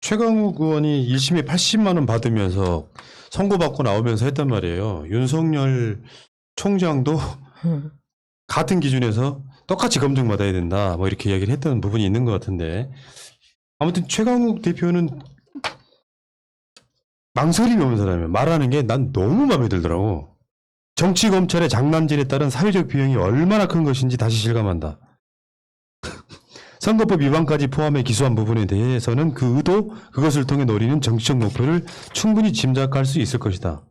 최강욱 의원이 1심에 80만 원 받으면서 선고받고 나오면서 했단 말이에요. 윤석열 총장도 같은 기준에서 똑같이 검증받아야 된다. 뭐 이렇게 이야기를 했던 부분이 있는 것 같은데 아무튼 최강욱 대표는 망설임이 없는 사람이에요. 말하는 게 난 너무 마음에 들더라고. 정치 검찰의 장남질에 따른 사회적 비용이 얼마나 큰 것인지 다시 실감한다. 선거법 위반까지 포함해 기소한 부분에 대해서는 그 의도, 그것을 통해 노리는 정치적 목표를 충분히 짐작할 수 있을 것이다.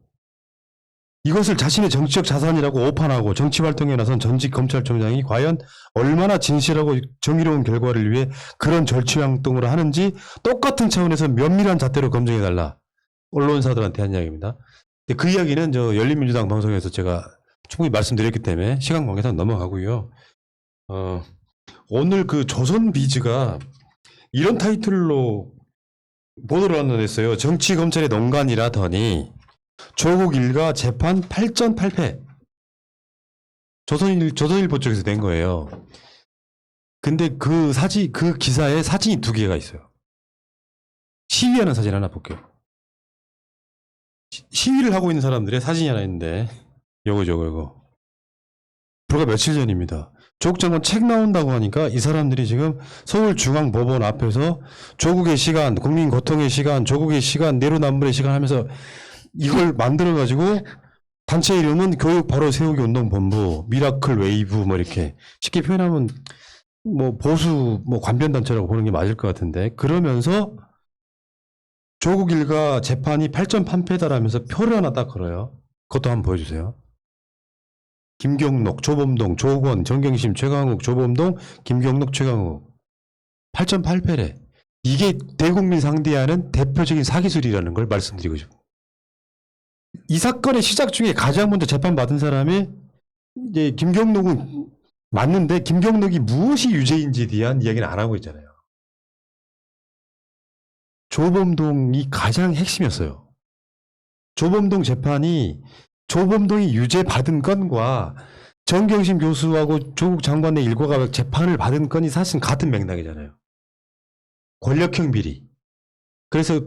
이것을 자신의 정치적 자산이라고 오판하고 정치활동에 나선 전직 검찰총장이 과연 얼마나 진실하고 정의로운 결과를 위해 그런 절취활동을 하는지 똑같은 차원에서 면밀한 잣대로 검증해달라. 언론사들한테 한 이야기입니다. 그 이야기는 저 열린민주당 방송에서 제가 충분히 말씀드렸기 때문에 시간 관계상 넘어가고요. 오늘 그 조선비즈가 이런 타이틀로 보도를 하나 냈어요. 정치 검찰의 농간이라더니 조국 일가 재판 8전 8패. 조선일보 쪽에서 낸 거예요. 근데 그 기사에 사진이 2개가 있어요. 시위하는 사진 하나 볼게요. 시위를 하고 있는 사람들의 사진이 하나 있는데 이거. 불과 며칠 전입니다. 조국 장관 책 나온다고 하니까 이 사람들이 지금 서울중앙법원 앞에서 조국의 시간, 국민 고통의 시간, 조국의 시간, 내로남불의 시간 하면서 이걸 만들어가지고 단체 이름은 교육 바로 세우기 운동본부, 미라클 웨이브 뭐 이렇게 쉽게 표현하면 뭐 보수 뭐 관변단체라고 보는 게 맞을 것 같은데 그러면서 조국 일가 재판이 8전 8패다라면서 표를 하나 딱 걸어요. 그것도 한번 보여주세요. 김경록, 조범동, 조건, 정경심, 최강욱, 조범동, 김경록, 최강욱. 8전 8패래. 이게 대국민 상대하는 대표적인 사기술이라는 걸 말씀드리고 싶어요. 이 사건의 시작 중에 가장 먼저 재판받은 사람이 이제 김경록은 맞는데 김경록이 무엇이 유죄인지에 대한 이야기는 안 하고 있잖아요. 조범동이 가장 핵심이었어요. 조범동 재판이 조범동이 유죄 받은 건과 정경심 교수하고 조국 장관의 일과가 재판을 받은 건이 사실 같은 맥락이잖아요. 권력형 비리. 그래서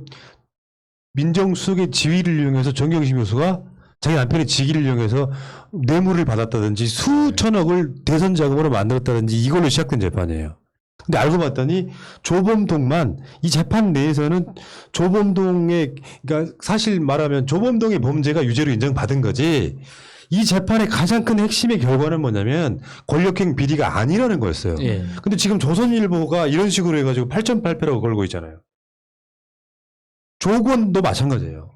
민정수석의 지위를 이용해서 정경심 교수가 자기 남편의 직위를 이용해서 뇌물을 받았다든지 수천억을 대선 자금으로 만들었다든지 이걸로 시작된 재판이에요. 근데 알고 봤더니 조범동만 이 재판 내에서는 조범동의 그러니까 사실 말하면 조범동의 범죄가 유죄로 인정받은 거지 이 재판의 가장 큰 핵심의 결과는 뭐냐면 권력형 비리가 아니라는 거였어요. 예. 근데 지금 조선일보가 이런 식으로 해가지고 8전 8패라고 걸고 있잖아요. 조건도 마찬가지예요.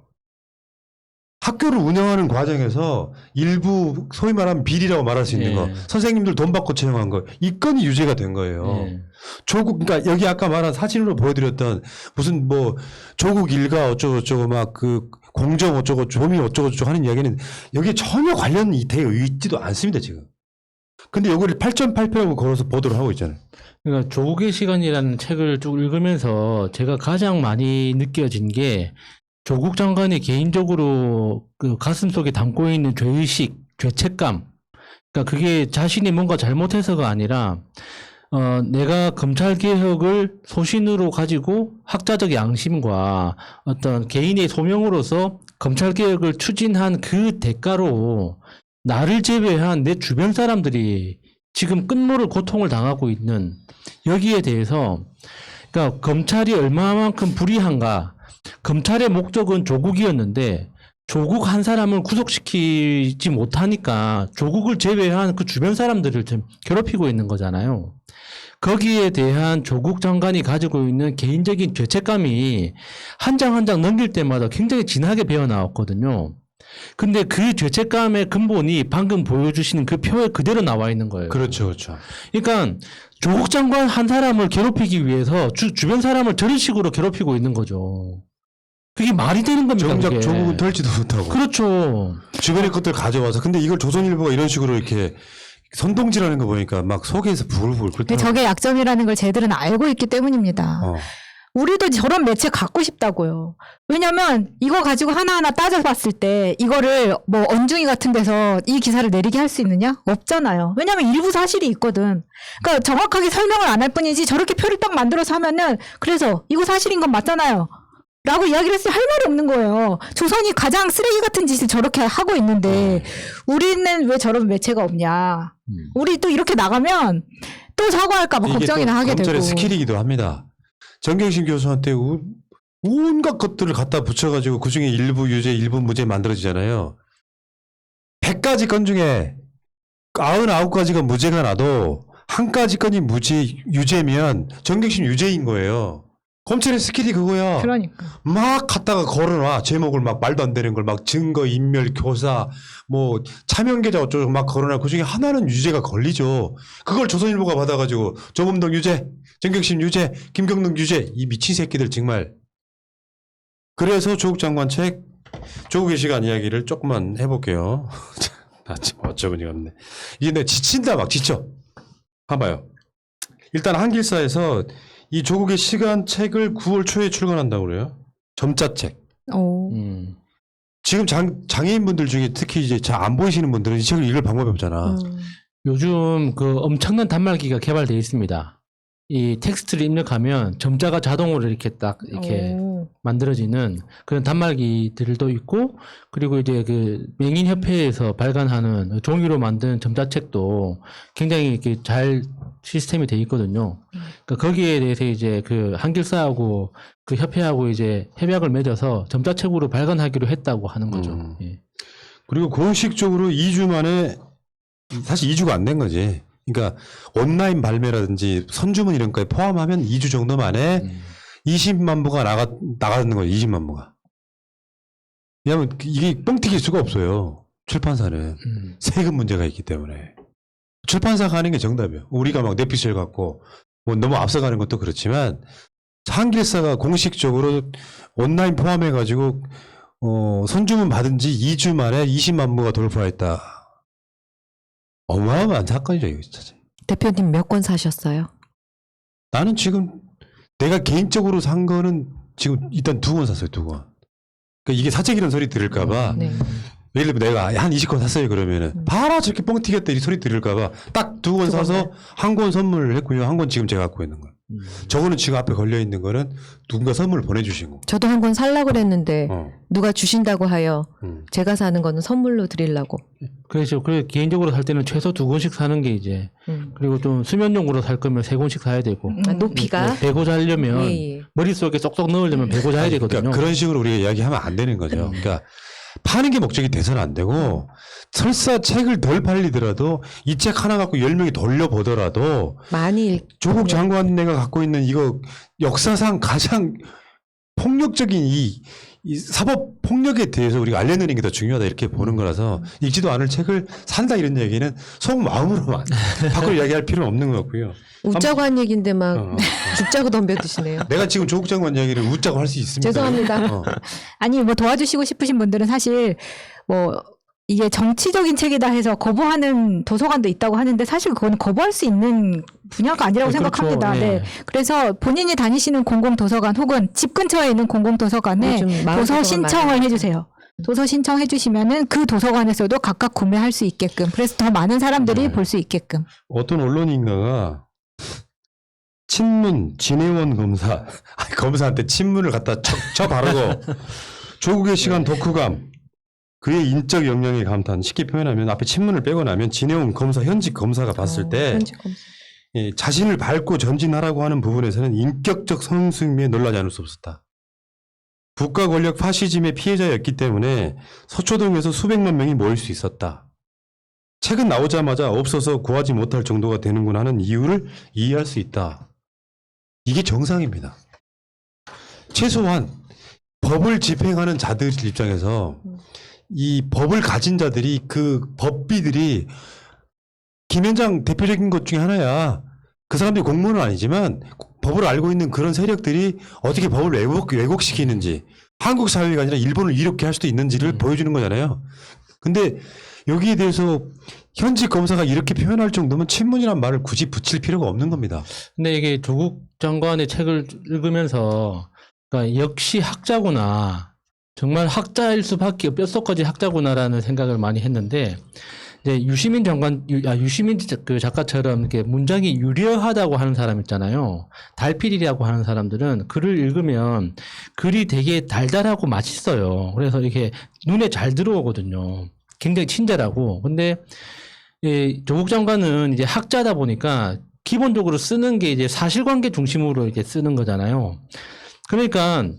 학교를 운영하는 과정에서 일부 소위 말하면 비리라고 말할 수 있는 예. 거 선생님들 돈 받고 채용한 거 이 건이 유죄가 된 거예요. 예. 조국 그러니까 여기 아까 말한 사진으로 보여드렸던 무슨 뭐 조국 일가 어쩌고저쩌고 막 그 공정 어쩌고 조미 어쩌고저쩌고 하는 이야기는 여기에 전혀 관련이 되어 있지도 않습니다 지금. 근데 여기를 8전 8패라고 걸어서 보도를 하고 있잖아요. 그러니까 조국의 시간이라는 책을 쭉 읽으면서 제가 가장 많이 느껴진 게 조국 장관이 개인적으로 그 가슴 속에 담고 있는 죄의식, 죄책감. 그러니까 그게 자신이 뭔가 잘못해서가 아니라 내가 검찰 개혁을 소신으로 가지고 학자적 양심과 어떤 개인의 소명으로서 검찰 개혁을 추진한 그 대가로 나를 제외한 내 주변 사람들이 지금 끝모를 고통을 당하고 있는 여기에 대해서 그러니까 검찰이 얼마만큼 불의한가. 검찰의 목적은 조국이었는데 조국 한 사람을 구속시키지 못하니까 조국을 제외한 그 주변 사람들을 좀 괴롭히고 있는 거잖아요. 거기에 대한 조국 장관이 가지고 있는 개인적인 죄책감이 한 장 한 장 넘길 때마다 굉장히 진하게 배어나왔거든요. 근데 그 죄책감의 근본이 방금 보여주시는 그 표에 그대로 나와 있는 거예요. 그렇죠, 그렇죠. 그러니까 조국 장관 한 사람을 괴롭히기 위해서 주변 사람을 저런 식으로 괴롭히고 있는 거죠. 그게 말이 되는 겁니까? 정작 그게. 조국은 털지도 못하고. 그렇죠. 주변의 것들 가져와서 근데 이걸 조선일보가 이런 식으로 이렇게 선동질하는 거 보니까 막 속에서 부글부글 근데 끓더라고요. 저게 약점이라는 걸 쟤들은 알고 있기 때문입니다. 우리도 저런 매체 갖고 싶다고요. 왜냐면 이거 가지고 하나하나 따져봤을 때 이거를 뭐 언중이 같은 데서 이 기사를 내리게 할 수 있느냐? 없잖아요. 왜냐면 일부 사실이 있거든. 그러니까 정확하게 설명을 안 할 뿐이지 저렇게 표를 딱 만들어서 하면은 그래서 이거 사실인 건 맞잖아요. 라고 이야기를 했을 때 할 말이 없는 거예요. 조선이 가장 쓰레기 같은 짓을 저렇게 하고 있는데 우리는 왜 저런 매체가 없냐. 우리 또 이렇게 나가면 또 사과할까 봐 걱정이나 하게 되고. 검찰의 스킬이기도 합니다. 정경심 교수한테 온갖 것들을 갖다 붙여가지고 그중에 일부 유죄, 일부 무죄 만들어지잖아요. 100가지 건 중에 99가지가 무죄가 나도 한 가지 건이 유죄면 정경심 유죄인 거예요. 검찰의 스킬이 그거야. 그러니까. 막 갖다가 걸어놔. 제목을 막 말도 안 되는 걸 막 증거, 인멸, 교사, 뭐 차명계좌 어쩌고 막 걸어놔. 그중에 하나는 유죄가 걸리죠. 그걸 조선일보가 받아가지고 조범동 유죄, 정경심 유죄, 김경록 유죄. 이 미친 새끼들 정말. 그래서 조국 장관 책, 조국의 시간 이야기를 조금만 해볼게요. 나 지금 어처구니가 없네. 이게 내가 지친다 막 지쳐. 봐봐요. 일단 한길사에서 이 조국의 시간 책을 9월 초에 출간한다고 그래요. 점자책. 오. 지금 장애인분들 중에 특히 이제 잘 안 보이시는 분들은 이 책을 읽을 방법이 없잖아. 요즘 그 엄청난 단말기가 개발되어 있습니다. 이 텍스트를 입력하면 점자가 자동으로 이렇게 딱 이렇게 만들어지는 그런 단말기들도 있고, 그리고 이제 그 맹인협회에서 발간하는 종이로 만든 점자책도 굉장히 이렇게 잘 시스템이 돼 있거든요. 그러니까 거기에 대해서 이제 그 한길사하고 그 협회하고 이제 협약을 맺어서 점자책으로 발간하기로 했다고 하는 거죠. 예. 그리고 공식적으로 2주 만에, 사실 2주가 안 된 거지. 그러니까 온라인 발매라든지 선주문 이런 거에 포함하면 2주 정도 만에 20만 부가 나가는 거예요. 20만 부가. 왜냐하면 이게 뻥튀길 수가 없어요. 출판사는. 세금 문제가 있기 때문에. 출판사가 하는 게 정답이에요. 우리가 막 넷피셜 갖고 뭐 너무 앞서가는 것도 그렇지만 한길사가 공식적으로 온라인 포함해가지고 선주문 받은 지 2주 만에 20만 부가 돌파했다. 어마어마한 사건이죠, 이거 진짜. 대표님 몇 권 사셨어요? 나는 지금 내가 개인적으로 산 거는 지금 일단 2권 샀어요, 2권. 그러니까 이게 사재기란 소리 들을까봐. 네. 예를 들면 내가 한 20권 샀어요, 그러면은. 봐라, 저렇게 뻥 튀겼다, 이 소리 들을까봐. 딱 2권 사서 한 권 선물을 했고요. 한 권 지금 제가 갖고 있는 거예요. 저거는 지금 앞에 걸려있는 거는 누군가 선물을 보내주신 거. 저도 한 권 살라고 그랬는데 어. 누가 주신다고 하여 제가 사는 거는 선물로 드리려고. 그래서 개인적으로 살 때는 최소 2권씩 사는 게 이제, 그리고 좀 수면용으로 살 거면 3권씩 사야 되고. 높이가. 배고자 하려면 예, 예. 머릿속에 쏙쏙 넣으려면 배고자 해야 되거든요. 그러니까 그런 식으로 우리가 이야기하면 안 되는 거죠. 그러니까 파는 게 목적이 돼서는 안 되고, 설사 책을 덜 팔리더라도 이 책 하나 갖고 10명이 돌려보더라도 많이 조국 장관네가 갖고 있는 이거 역사상 가장 폭력적인 이 사법 폭력에 대해서 우리가 알려내는 게 더 중요하다 이렇게 보는 거라서 읽지도 않을 책을 산다 이런 얘기는 속마음으로만 밖으로 이야기할 필요는 없는 것 같고요. 웃자고 한 얘기인데 막 죽자고 덤벼드시네요. 내가 지금 조국 장관 이야기를 웃자고 할 수 있습니다. 죄송합니다. 아니 뭐 도와주시고 싶으신 분들은 사실 뭐 이게 정치적인 책이다 해서 거부하는 도서관도 있다고 하는데 사실 그건 거부할 수 있는 분야가 아니라고 그렇죠. 생각합니다. 네. 네. 그래서 본인이 다니시는 공공도서관 혹은 집 근처에 있는 공공도서관에 요즘 마을 도서 도서관 신청을 많아요. 해주세요. 도서 신청해 주시면은 그 도서관에서도 각각 구매할 수 있게끔, 그래서 더 많은 사람들이 볼 수 있게끔. 어떤 언론인가가 친문 진해원 검사 검사한테 친문을 갖다 쳐 바르고 조국의 시간 독후감 그의 인적 역량에 감탄 쉽게 표현하면 앞에 친문을 빼고 나면 진해원 검사 현직 검사가 봤을 때 현직 검사. 자신을 밟고 전진하라고 하는 부분에서는 인격적 성숙미에 놀라지 않을 수 없었다. 국가 권력 파시즘의 피해자였기 때문에 서초동에서 수백만 명이 모일 수 있었다. 책은 나오자마자 없어서 구하지 못할 정도가 되는구나 하는 이유를 이해할 수 있다. 이게 정상입니다. 최소한 법을 집행하는 자들 입장에서 이 법을 가진 자들이 그 법비들이 김현장 대표적인 것 중에 하나야. 그 사람들이 공무원은 아니지만 법을 알고 있는 그런 세력들이 어떻게 법을 왜곡시키는지, 한국 사회가 아니라 일본을 이렇게 할 수도 있는지를 보여주는 거잖아요. 근데 여기에 대해서 현직 검사가 이렇게 표현할 정도면 친문이란 말을 굳이 붙일 필요가 없는 겁니다. 근데 이게 조국 장관의 책을 읽으면서 그러니까 역시 학자구나. 정말 학자일 수밖에 뼛속까지 학자구나라는 생각을 많이 했는데 이제 유시민 그 작가처럼 이렇게 문장이 유려하다고 하는 사람 있잖아요. 달필이라고 하는 사람들은 글을 읽으면 글이 되게 달달하고 맛있어요. 그래서 이렇게 눈에 잘 들어오거든요. 굉장히 친절하고. 근데 이 조국 장관은 이제 학자다 보니까 기본적으로 쓰는 게 이제 사실관계 중심으로 이렇게 쓰는 거잖아요. 그러니까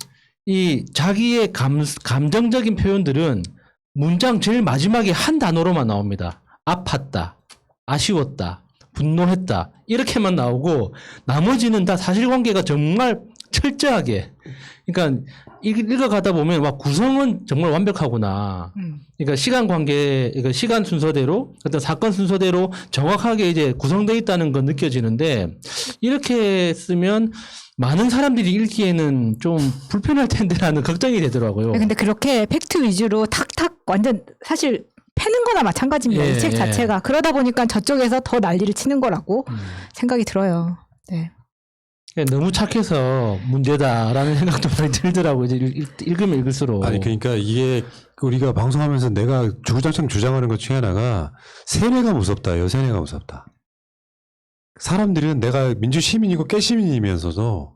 이 자기의 감정적인 표현들은 문장 제일 마지막에 한 단어로만 나옵니다. 아팠다, 아쉬웠다, 분노했다 이렇게만 나오고 나머지는 다 사실관계가 정말 철저하게 그러니까 읽어가다 보면 와 구성은 정말 완벽하구나. 그러니까 시간 관계, 그러니까 시간 순서대로 어떤 사건 순서대로 정확하게 이제 구성되어 있다는 건 느껴지는데 이렇게 쓰면 많은 사람들이 읽기에는 좀 불편할 텐데라는 걱정이 되더라고요. 근데 그렇게 팩트 위주로 탁탁 완전 사실 패는 거나 마찬가지입니다. 예, 이 책 예. 자체가. 그러다 보니까 저쪽에서 더 난리를 치는 거라고 생각이 들어요. 네. 너무 착해서 문제다라는 생각도 많이 들더라고요. 이제 읽으면 읽을수록. 아니 그러니까 이게 우리가 방송하면서 내가 주구장창 주장하는 것 중에 하나가 세뇌가 무섭다요. 세뇌가 무섭다. 사람들은 내가 민주시민이고 깨시민이면서도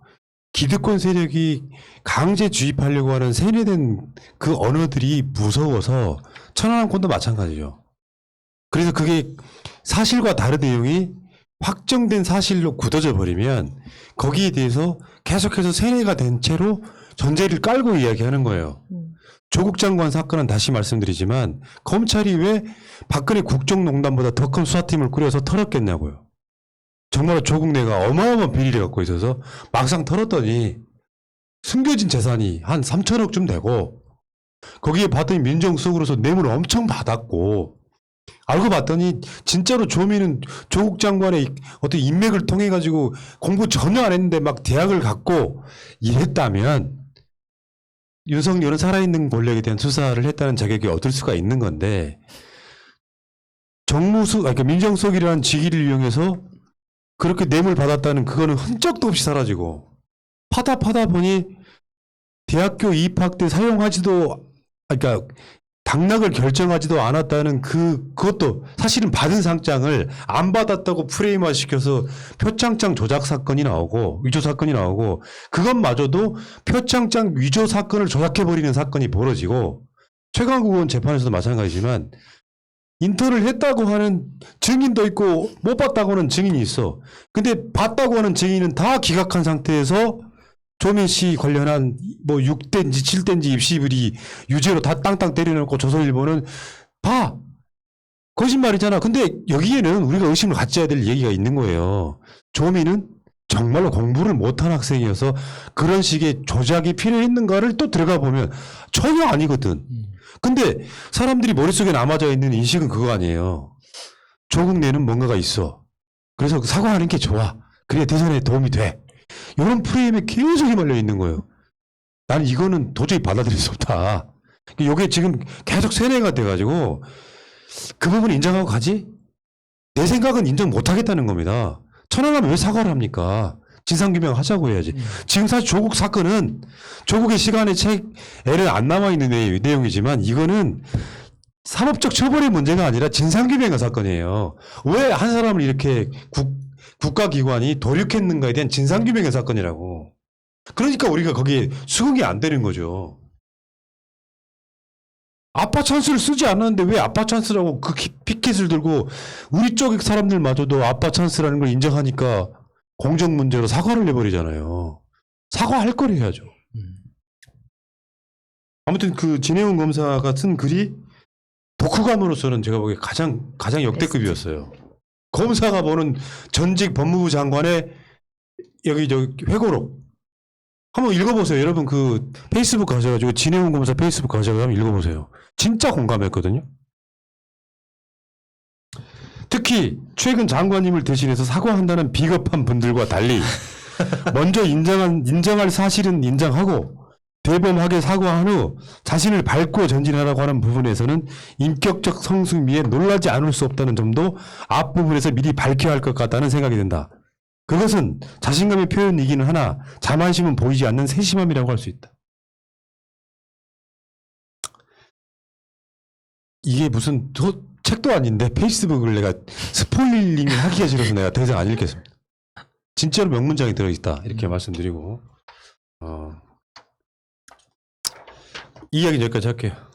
기득권 세력이 강제 주입하려고 하는 세뇌된 그 언어들이 무서워서 천안함권도 마찬가지죠. 그래서 그게 사실과 다른 내용이 확정된 사실로 굳어져 버리면 거기에 대해서 계속해서 세뇌가 된 채로 전제를 깔고 이야기하는 거예요. 조국 장관 사건은 다시 말씀드리지만 검찰이 왜 박근혜 국정농단보다 더 큰 수사팀을 꾸려서 털었겠냐고요. 정말 조국 내가 어마어마한 비리를 갖고 있어서 막상 털었더니 숨겨진 재산이 한 3천억쯤 되고 거기에 봤더니 민정수석으로서 뇌물을 엄청 받았고 알고 봤더니 진짜로 조미는 조국 장관의 어떤 인맥을 통해 가지고 공부 전혀 안 했는데 막 대학을 갔고 이랬다면 윤석열은 살아있는 권력에 대한 수사를 했다는 자격이 얻을 수가 있는 건데 그러니까 민정수석이라는 직위를 이용해서 그렇게 뇌물 받았다는 그거는 흔적도 없이 사라지고 파다 보니 대학교 입학 때 그러니까 당락을 결정하지도 않았다는 그것도 사실은 받은 상장을 안 받았다고 프레임화 시켜서 표창장 조작 사건이 나오고 위조 사건이 나오고 그것마저도 표창장 위조 사건을 조작해버리는 사건이 벌어지고 최강욱 의원 재판에서도 마찬가지지만 인턴을 했다고 하는 증인도 있고 못 봤다고 하는 증인이 있어. 근데 봤다고 하는 증인은 다 기각한 상태에서 조민 씨 관련한 뭐 6대인지 7대인지 입시비리 유죄로 다 땅땅 때려놓고 조선일보는 봐. 거짓말이잖아. 근데 여기에는 우리가 의심을 갖져야 될 얘기가 있는 거예요. 조민은 정말로 공부를 못한 학생이어서 그런 식의 조작이 필요했는가를 또 들어가 보면 전혀 아니거든. 근데 사람들이 머릿속에 남아져 있는 인식은 그거 아니에요. 조국 내는 뭔가가 있어. 그래서 사과하는 게 좋아. 그래야 대선에 도움이 돼. 이런 프레임에 계속 휘말려 있는 거예요. 나는 이거는 도저히 받아들일 수 없다. 이게 지금 계속 세뇌가 돼가지고 그 부분 인정하고 가지? 내 생각은 인정 못하겠다는 겁니다. 천안하면 왜 사과를 합니까? 진상규명 하자고 해야지. 지금 사실 조국 사건은 조국의 시간에 책에는 안 남아있는 내용이지만 이거는 사법적 처벌의 문제가 아니라 진상규명의 사건이에요. 왜 한 사람을 이렇게 국가기관이 도륙했는가에 대한 진상규명의 사건이라고. 그러니까 우리가 거기에 수긍이 안 되는 거죠. 아빠 찬스를 쓰지 않았는데 왜 아빠 찬스라고 그 피켓을 들고 우리 쪽 사람들마저도 아빠 찬스라는 걸 인정하니까 공정 문제로 사과를 내버리잖아요. 사과할 걸 해야죠. 아무튼 그 진해훈 검사가 쓴 글이 독후감으로서는 제가 보기에 가장 역대급이었어요. 검사가 보는 전직 법무부 장관의 여기 회고록 한번 읽어보세요. 여러분 그 페이스북 가셔가지고 진해훈 검사 페이스북 가셔가지고 한번 읽어보세요. 진짜 공감했거든요. 특히 최근 장관님을 대신해서 사과한다는 비겁한 분들과 달리 먼저 인정할 사실은 인정하고 대범하게 사과한 후 자신을 밟고 전진하라고 하는 부분에서는 인격적 성숙미에 놀라지 않을 수 없다는 점도 앞부분에서 미리 밝혀야 할 것 같다는 생각이 든다. 그것은 자신감의 표현이기는 하나 자만심은 보이지 않는 세심함이라고 할 수 있다. 이게 무슨 책도 아닌데 페이스북을 내가 스포일링을 하기가 싫어서 내가 더 이상 안 읽겠습니다. 진짜로 명문장이 들어있다 이렇게 말씀드리고 이 이야기는 여기까지 할게요.